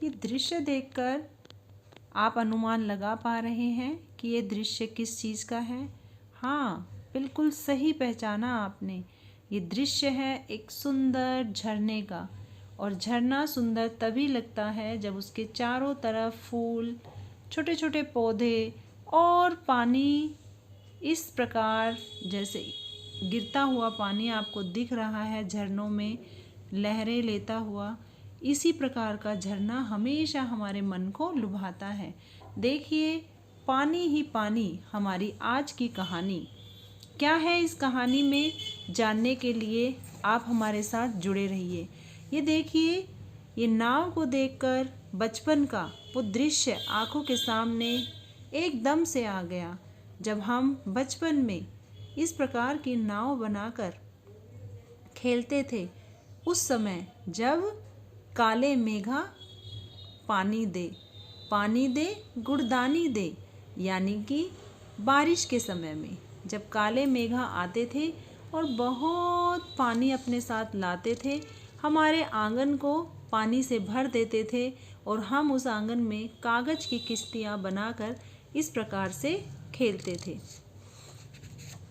ये दृश्य देखकर आप अनुमान लगा पा रहे हैं कि ये दृश्य किस चीज़ का है। हाँ, बिल्कुल सही पहचाना आपने। ये दृश्य है एक सुंदर झरने का। और झरना सुंदर तभी लगता है जब उसके चारों तरफ फूल, छोटे छोटे पौधे और पानी इस प्रकार जैसे गिरता हुआ पानी आपको दिख रहा है झरनों में लहरें लेता हुआ। इसी प्रकार का झरना हमेशा हमारे मन को लुभाता है। देखिए, पानी ही पानी हमारी आज की कहानी क्या है। इस कहानी में जानने के लिए आप हमारे साथ जुड़े रहिए। ये देखिए, ये नाव को देखकर बचपन का वो दृश्य आंखों के सामने एकदम से आ गया। जब हम बचपन में इस प्रकार की नाव बनाकर खेलते थे, उस समय जब काले मेघा पानी दे गुड़दानी दे, यानी कि बारिश के समय में जब काले मेघा आते थे और बहुत पानी अपने साथ लाते थे, हमारे आंगन को पानी से भर देते थे और हम उस आंगन में कागज की किश्तियाँ बनाकर इस प्रकार से खेलते थे।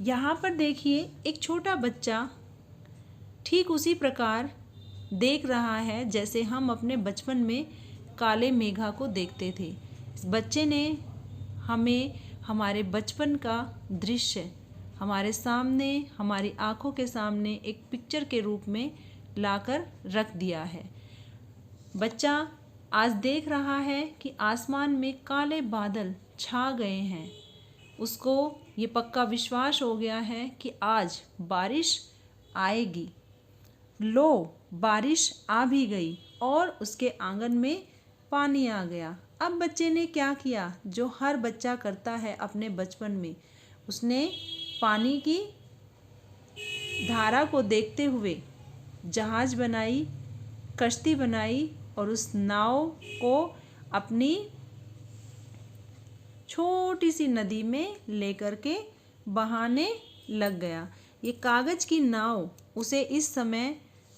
यहाँ पर देखिए, एक छोटा बच्चा ठीक उसी प्रकार देख रहा है जैसे हम अपने बचपन में काले मेघा को देखते थे। इस बच्चे ने हमें हमारे बचपन का दृश्य हमारे सामने, हमारी आंखों के सामने एक पिक्चर के रूप में लाकर रख दिया है। बच्चा आज देख रहा है कि आसमान में काले बादल छा गए हैं। उसको ये पक्का विश्वास हो गया है कि आज बारिश आएगी। लो, बारिश आ भी गई और उसके आंगन में पानी आ गया। अब बच्चे ने क्या किया, जो हर बच्चा करता है अपने बचपन में। उसने पानी की धारा को देखते हुए जहाज बनाई, कश्ती बनाई और उस नाव को अपनी छोटी सी नदी में लेकर के बहाने लग गया। ये कागज की नाव उसे इस समय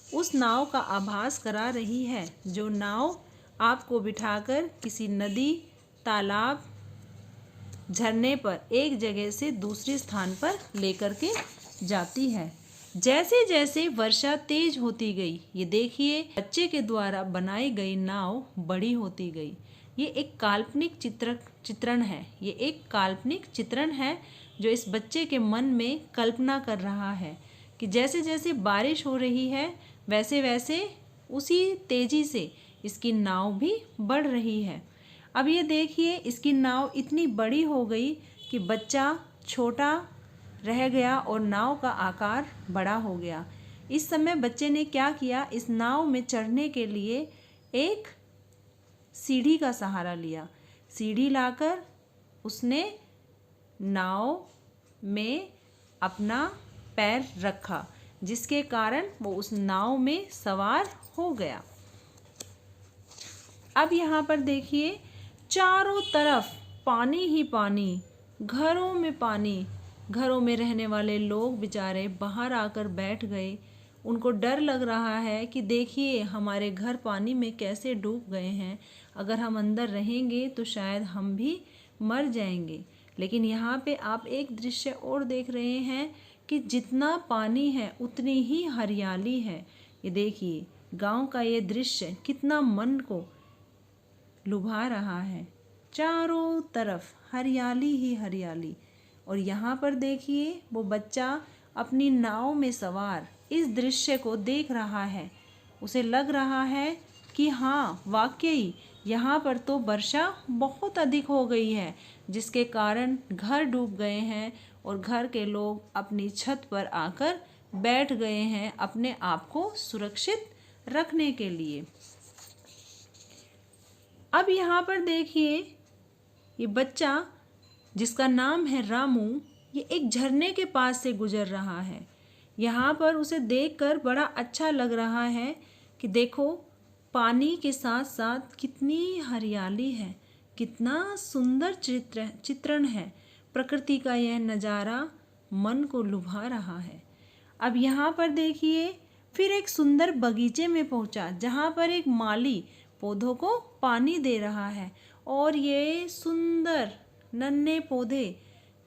उस नाव का आभास करा रही है, जो नाव आपको बिठाकर किसी नदी, तालाब, झरने पर एक जगह से दूसरे स्थान पर लेकर के जाती है। जैसे जैसे वर्षा तेज होती गई, ये देखिए, बच्चे के द्वारा बनाई गई नाव बड़ी होती गई। ये एक काल्पनिक चित्रण है। ये एक काल्पनिक चित्रण है जो इस बच्चे के मन में कल्पना कर रहा है कि जैसे जैसे बारिश हो रही है, वैसे वैसे उसी तेजी से इसकी नाव भी बढ़ रही है। अब ये देखिए, इसकी नाव इतनी बड़ी हो गई कि बच्चा छोटा रह गया और नाव का आकार बड़ा हो गया। इस समय बच्चे ने क्या किया, इस नाव में चढ़ने के लिए एक सीढ़ी का सहारा लिया। सीढ़ी लाकर उसने नाव में अपना पैर रखा, जिसके कारण वो उस नाव में सवार हो गया। अब यहाँ पर देखिए, चारों तरफ पानी ही पानी, घरों में पानी। घरों में रहने वाले लोग बेचारे बाहर आकर बैठ गए। उनको डर लग रहा है कि देखिए, हमारे घर पानी में कैसे डूब गए हैं। अगर हम अंदर रहेंगे तो शायद हम भी मर जाएंगे। लेकिन यहाँ पे आप एक दृश्य और देख रहे हैं कि जितना पानी है उतनी ही हरियाली है। ये देखिए, गांव का ये दृश्य कितना मन को लुभा रहा है। चारों तरफ हरियाली ही हरियाली। और यहाँ पर देखिए, वो बच्चा अपनी नाव में सवार इस दृश्य को देख रहा है। उसे लग रहा है कि हाँ, वाकई यहाँ पर तो वर्षा बहुत अधिक हो गई है, जिसके कारण घर डूब गए हैं और घर के लोग अपनी छत पर आकर बैठ गए हैं अपने आप को सुरक्षित रखने के लिए। अब यहाँ पर देखिए, ये बच्चा जिसका नाम है रामू, ये एक झरने के पास से गुजर रहा है। यहाँ पर उसे देखकर बड़ा अच्छा लग रहा है कि देखो, पानी के साथ साथ कितनी हरियाली है, कितना सुंदर चित्रण है। प्रकृति का यह नज़ारा मन को लुभा रहा है। अब यहाँ पर देखिए, फिर एक सुंदर बगीचे में पहुँचा, जहाँ पर एक माली पौधों को पानी दे रहा है। और ये सुंदर नन्हे पौधे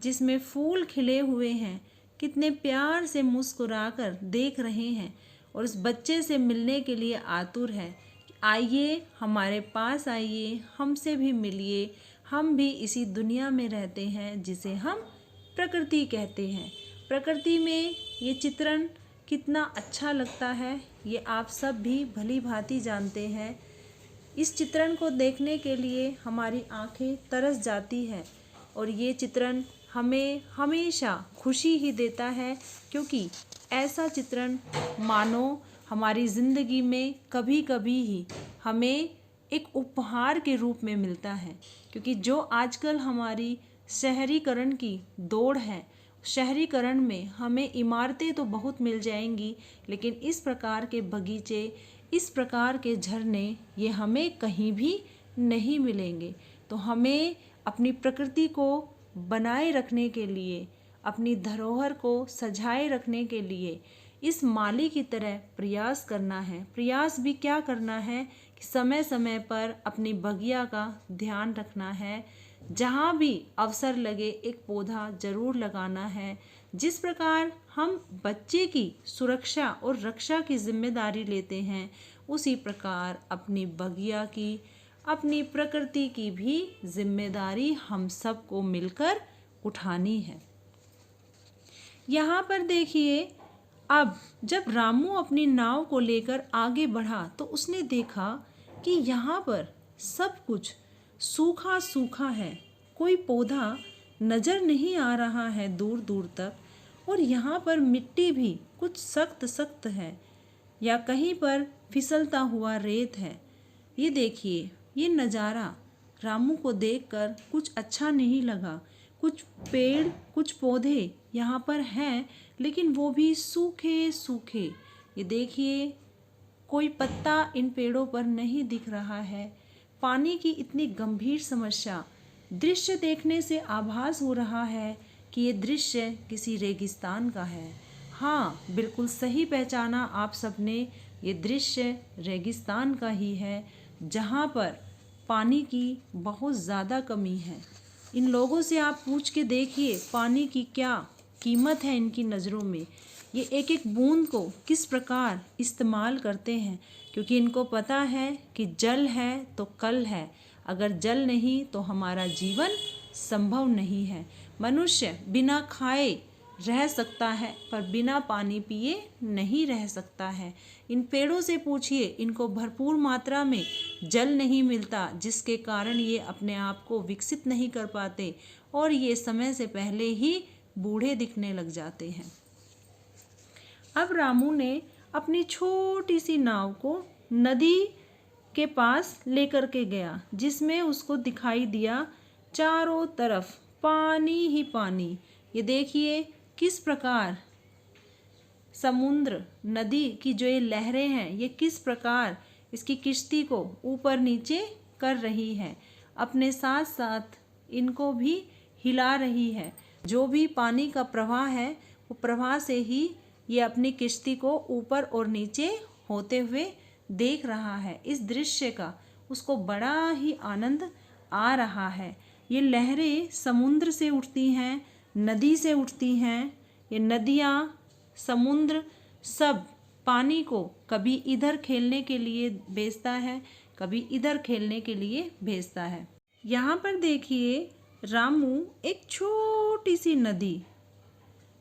जिसमें फूल खिले हुए हैं कितने प्यार से मुस्कुराकर देख रहे हैं और उस बच्चे से मिलने के लिए आतुर है। आइए हमारे पास आइए, हमसे भी मिलिए, हम भी इसी दुनिया में रहते हैं जिसे हम प्रकृति कहते हैं। प्रकृति में ये चित्रण कितना अच्छा लगता है ये आप सब भी भली भांति जानते हैं। इस चित्रण को देखने के लिए हमारी आंखें तरस जाती है और ये चित्रण हमें हमेशा खुशी ही देता है, क्योंकि ऐसा चित्रण मानो हमारी ज़िंदगी में कभी कभी ही हमें एक उपहार के रूप में मिलता है। क्योंकि जो आजकल हमारी शहरीकरण की दौड़ है, शहरीकरण में हमें इमारतें तो बहुत मिल जाएंगी, लेकिन इस प्रकार के बगीचे, इस प्रकार के झरने ये हमें कहीं भी नहीं मिलेंगे। तो हमें अपनी प्रकृति को बनाए रखने के लिए, अपनी धरोहर को सजाए रखने के लिए इस माली की तरह प्रयास करना है। प्रयास भी क्या करना है कि समय समय पर अपनी बगिया का ध्यान रखना है। जहाँ भी अवसर लगे एक पौधा ज़रूर लगाना है। जिस प्रकार हम बच्चे की सुरक्षा और रक्षा की जिम्मेदारी लेते हैं, उसी प्रकार अपनी बगिया की, अपनी प्रकृति की भी जिम्मेदारी हम सबको मिलकर उठानी है। यहाँ पर देखिए, अब जब रामू अपनी नाव को लेकर आगे बढ़ा तो उसने देखा कि यहाँ पर सब कुछ सूखा सूखा है, कोई पौधा नज़र नहीं आ रहा है दूर दूर तक, और यहाँ पर मिट्टी भी कुछ सख्त सख्त है या कहीं पर फिसलता हुआ रेत है। ये देखिए, ये नज़ारा रामू को देखकर कुछ अच्छा नहीं लगा। कुछ पेड़, कुछ पौधे यहाँ पर हैं, लेकिन वो भी सूखे सूखे। ये देखिए, कोई पत्ता इन पेड़ों पर नहीं दिख रहा है। पानी की इतनी गंभीर समस्या, दृश्य देखने से आभास हो रहा है कि ये दृश्य किसी रेगिस्तान का है। हाँ, बिल्कुल सही पहचाना आप सबने, ये दृश्य रेगिस्तान का ही है, जहाँ पर पानी की बहुत ज़्यादा कमी है। इन लोगों से आप पूछ के देखिए पानी की क्या कीमत है इनकी नज़रों में। ये एक एक बूंद को किस प्रकार इस्तेमाल करते हैं, क्योंकि इनको पता है कि जल है तो कल है, अगर जल नहीं तो हमारा जीवन संभव नहीं है। मनुष्य बिना खाए रह सकता है, पर बिना पानी पिए नहीं रह सकता है। इन पेड़ों से पूछिए, इनको भरपूर मात्रा में जल नहीं मिलता, जिसके कारण ये अपने आप को विकसित नहीं कर पाते और ये समय से पहले ही बूढ़े दिखने लग जाते हैं। अब रामू ने अपनी छोटी सी नाव को नदी के पास लेकर के गया, जिसमें उसको दिखाई दिया चारों तरफ पानी ही पानी। ये देखिए किस प्रकार समुद्र, नदी की जो ये लहरें हैं, ये किस प्रकार इसकी किश्ती को ऊपर नीचे कर रही है, अपने साथ साथ इनको भी हिला रही है। जो भी पानी का प्रवाह है, वो प्रवाह से ही ये अपनी किश्ती को ऊपर और नीचे होते हुए देख रहा है। इस दृश्य का उसको बड़ा ही आनंद आ रहा है। ये लहरें समुद्र से उठती हैं, नदी से उठती हैं। ये नदियाँ, समुद्र सब पानी को कभी इधर खेलने के लिए भेजता है, कभी इधर खेलने के लिए भेजता है। यहाँ पर देखिए, रामू एक छोटी सी नदी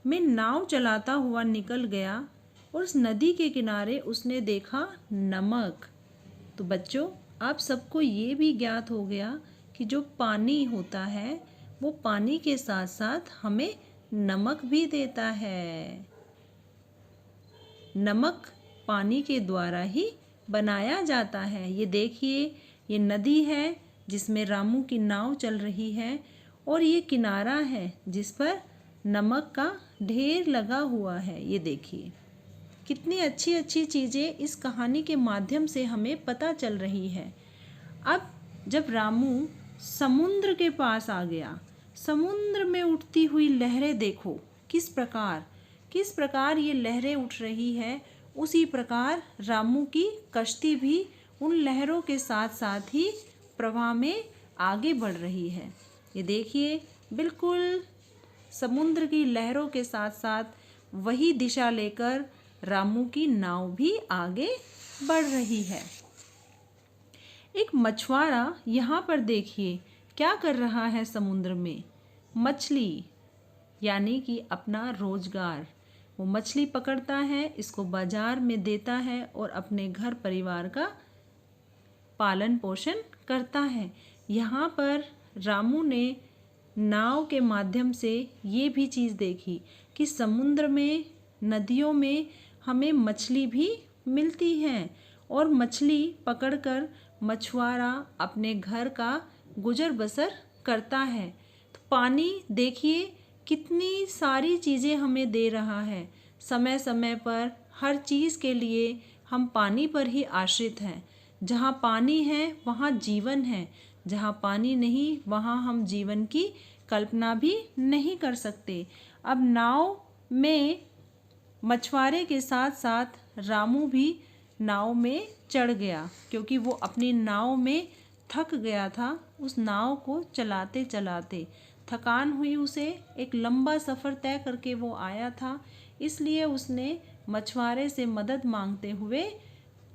में नाव चलाता हुआ निकल गया और उस नदी के किनारे उसने देखा नमक। तो बच्चों, आप सबको ये भी ज्ञात हो गया कि जो पानी होता है वो पानी के साथ साथ हमें नमक भी देता है। नमक पानी के द्वारा ही बनाया जाता है। ये देखिए, ये नदी है जिसमें रामू की नाव चल रही है और ये किनारा है जिस पर नमक का ढेर लगा हुआ है। ये देखिए कितनी अच्छी अच्छी चीज़ें इस कहानी के माध्यम से हमें पता चल रही है। अब जब रामू समुद्र के पास आ गया, समुद्र में उठती हुई लहरें देखो किस प्रकार ये लहरें उठ रही है। उसी प्रकार रामू की कश्ती भी उन लहरों के साथ साथ ही प्रवाह में आगे बढ़ रही है। ये देखिए, बिल्कुल समुद्र की लहरों के साथ साथ वही दिशा लेकर रामू की नाव भी आगे बढ़ रही है। एक मछुआरा यहाँ पर देखिए क्या कर रहा है समुद्र में। मछली यानी कि अपना रोजगार, वो मछली पकड़ता है, इसको बाजार में देता है और अपने घर परिवार का पालन पोषण करता है। यहाँ पर रामू ने नाव के माध्यम से ये भी चीज़ देखी कि समुद्र में, नदियों में हमें मछली भी मिलती है और मछली पकड़कर मछुआरा अपने घर का गुजर बसर करता है। तो पानी देखिए कितनी सारी चीज़ें हमें दे रहा है। समय समय पर हर चीज़ के लिए हम पानी पर ही आश्रित हैं। जहाँ पानी है वहाँ जीवन है, जहाँ पानी नहीं वहाँ हम जीवन की कल्पना भी नहीं कर सकते। अब नाव में मछुआरे के साथ साथ रामू भी नाव में चढ़ गया, क्योंकि वो अपनी नाव में थक गया था। उस नाव को चलाते चलाते थकान हुई उसे, एक लंबा सफ़र तय करके वो आया था, इसलिए उसने मछुआरे से मदद मांगते हुए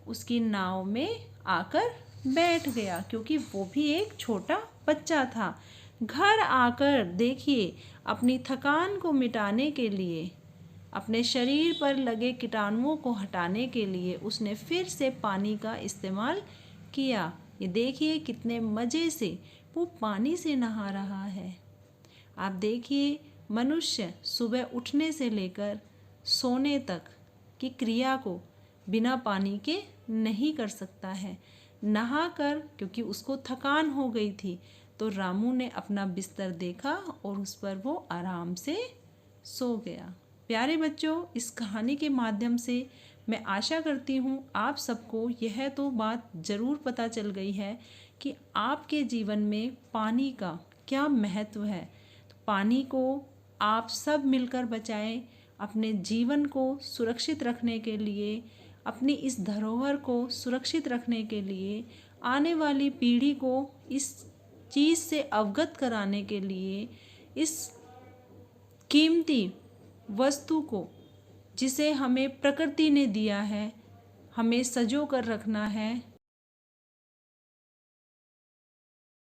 उसकी नाव में आकर बैठ गया, क्योंकि वो भी एक छोटा बच्चा था। घर आकर देखिए अपनी थकान को मिटाने के लिए, अपने शरीर पर लगे कीटाणुओं को हटाने के लिए उसने फिर से पानी का इस्तेमाल किया। ये देखिए कितने मज़े से वो पानी से नहा रहा है। आप देखिए, मनुष्य सुबह उठने से लेकर सोने तक की क्रिया को बिना पानी के नहीं कर सकता है। नहाकर, क्योंकि उसको थकान हो गई थी, तो रामू ने अपना बिस्तर देखा और उस पर वो आराम से सो गया। प्यारे बच्चों, इस कहानी के माध्यम से मैं आशा करती हूँ आप सबको यह तो बात ज़रूर पता चल गई है कि आपके जीवन में पानी का क्या महत्व है। तो पानी को आप सब मिलकर बचाएं। अपने जीवन को सुरक्षित रखने के लिए, अपनी इस धरोहर को सुरक्षित रखने के लिए, आने वाली पीढ़ी को इस चीज़ से अवगत कराने के लिए, इस कीमती वस्तु को जिसे हमें प्रकृति ने दिया है, हमें सजो कर रखना है।